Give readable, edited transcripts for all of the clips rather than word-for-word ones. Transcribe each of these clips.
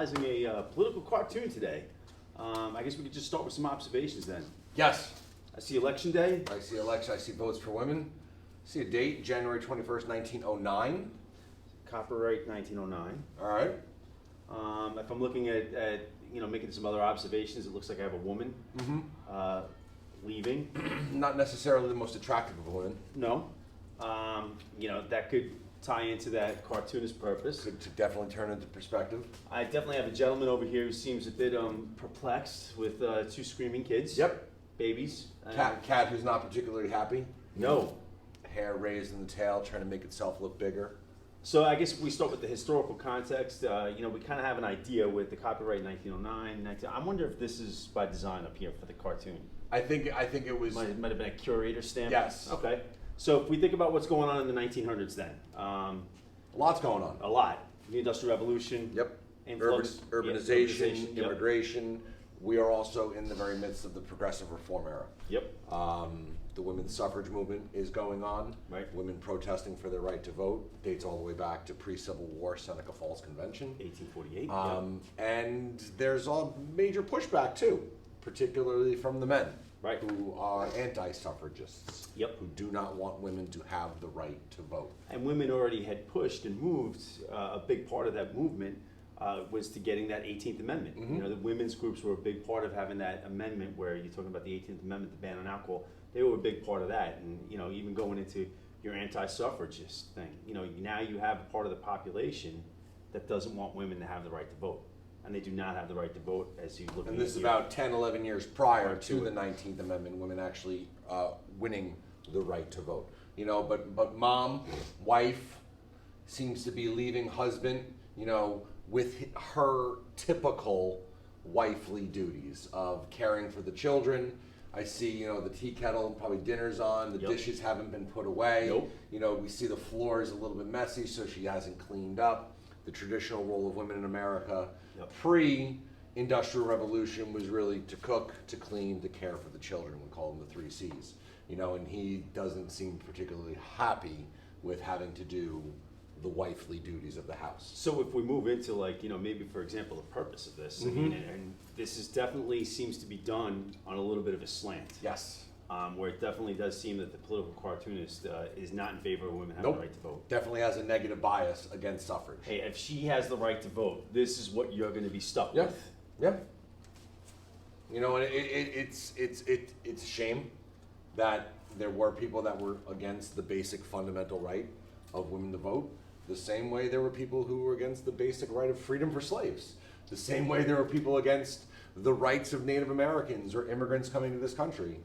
analyzing a political cartoon today. I guess we could just start with some observations then. Yes. I see election day. I see election. I see votes for women. I see a date, January 21st, 1909. Copyright 1909. All right. If I'm looking at making some other observations, it looks like I have a woman leaving. Not necessarily the most attractive of women. No. That could tie into that cartoonist purpose. Could definitely turn into perspective. I definitely have a gentleman over here who seems a bit perplexed with two screaming kids. Yep. Babies. Cat who's not particularly happy. No. Hair raised in the tail, trying to make itself look bigger. So I guess if we start with the historical context, we kind of have an idea with the copyright 1909. I wonder if this is by design up here for the cartoon. I think it was. Might have been a curator stamp. Yes. Okay. So if we think about what's going on in the 1900s then. A lot's going on. A lot. The Industrial Revolution. Yep. Influx, Urbanization, yep. immigration. We are also in the very midst of the progressive reform era. Yep. The women's suffrage movement is going on. Right. Women protesting for their right to vote dates all the way back to pre-Civil War Seneca Falls Convention. 1848. And there's a major pushback too, particularly from the men. Right. Who are anti-suffragists. Yep. Who do not want women to have the right to vote. And women already had pushed and moved. A big part of that movement was to getting that 18th Amendment. Mm-hmm. The women's groups were a big part of having that amendment where you're talking about the 18th Amendment, the ban on alcohol. They were a big part of that. And, even going into your anti-suffragist thing, now you have a part of the population that doesn't want women to have the right to vote. And they do not have the right to vote as you look at. And this is about 10, 11 years prior to the 19th Amendment, women actually winning the right to vote. But mom, wife, seems to be leaving husband, with her typical wifely duties of caring for the children. I see, the tea kettle, probably dinner's on, the Yep. dishes haven't been put away. Nope. We see the floor is a little bit messy, so she hasn't cleaned up. The traditional role of women in America, Yep. pre-industrial revolution, was really to cook, to clean, to care for the children. We call them the 3 C's. And he doesn't seem particularly happy with having to do the wifely duties of the house. So if we move into maybe for example the purpose of this, Mm-hmm. I mean, and this is definitely seems to be done on a little bit of a slant. Yes. Where it definitely does seem that the political cartoonist is not in favor of women having Nope. the right to vote. Definitely has a negative bias against suffrage. Hey, if she has the right to vote, this is what you're going to be stuck Yeah. with. Yeah. And it's a shame that there were people that were against the basic fundamental right of women to vote. The same way there were people who were against the basic right of freedom for slaves. The same way there were people against the rights of Native Americans or immigrants coming to this country.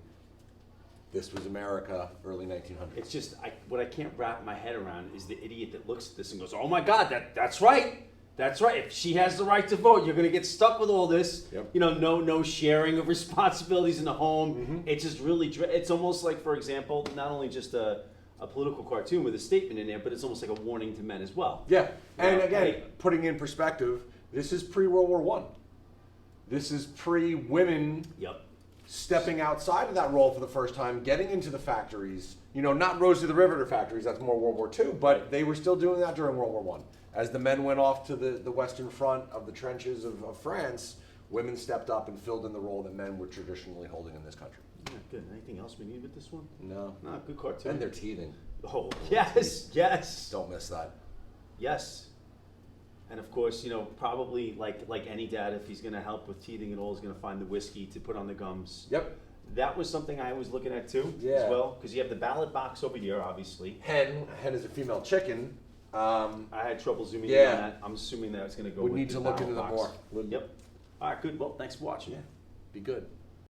This was America, early 1900s. It's just what I can't wrap my head around is the idiot that looks at this and goes, "Oh my God, that's right. That's right. If she has the right to vote, you're going to get stuck with all this. Yep. No sharing of responsibilities in the home. Mm-hmm. It's just really, it's almost like, for example, not only just a political cartoon with a statement in there, but it's almost like a warning to men as well. Yeah, and again, Hey. putting in perspective, this is pre-World War I. This is pre-women Yep. stepping outside of that role for the first time, getting into the factories. Not Rosie the Riveter factories, that's more World War II, but they were still doing that during World War I. As the men went off to the western front of the trenches of France, women stepped up and filled in the role that men were traditionally holding in this country. Yeah, good. Anything else we need with this one? No. No, good cartoon. And they're teething. Oh, yes. Don't miss that. Yes. And of course, probably like any dad, if he's going to help with teething and all, is going to find the whiskey to put on the gums. Yep. That was something I was looking at too, Yeah. as well, because you have the ballot box over here, obviously. Hen is a female chicken. I had trouble zooming in Yeah. on that. I'm assuming that it's going to go We with need the to look ballot into that box. more. Yep. All right, good. Well, thanks for watching. Yeah. Be good.